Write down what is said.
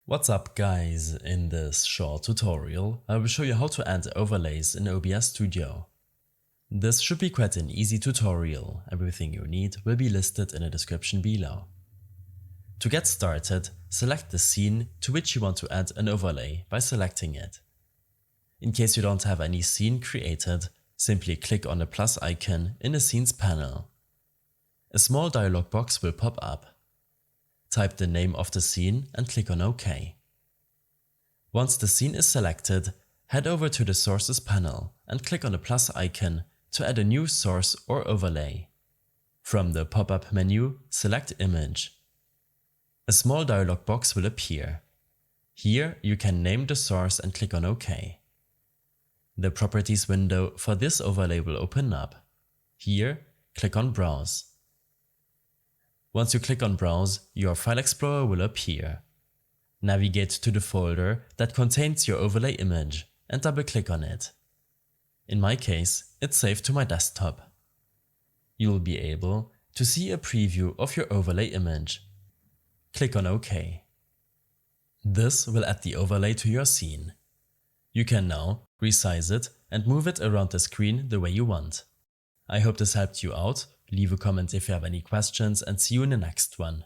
What's up guys, in this short tutorial I will show you how to add overlays in OBS Studio. This should be quite an easy tutorial, everything you need will be listed in the description below. To get started, select the scene to which you want to add an overlay by selecting it. In case you don't have any scene created, simply click on the plus icon in the scenes panel. A small dialog box will pop up. Type the name of the scene and click on OK. Once the scene is selected, head over to the Sources panel and click on the plus icon to add a new source or overlay. From the pop-up menu, select Image. A small dialog box will appear. Here you can name the source and click on OK. The Properties window for this overlay will open up. Here, click on Browse. Once you click on Browse, your File Explorer will appear. Navigate to the folder that contains your overlay image and double-click on it. In my case, it's saved to my desktop. You'll be able to see a preview of your overlay image. Click on OK. This will add the overlay to your scene. You can now resize it and move it around the screen the way you want. I hope this helped you out. Leave a comment if you have any questions and see you in the next one.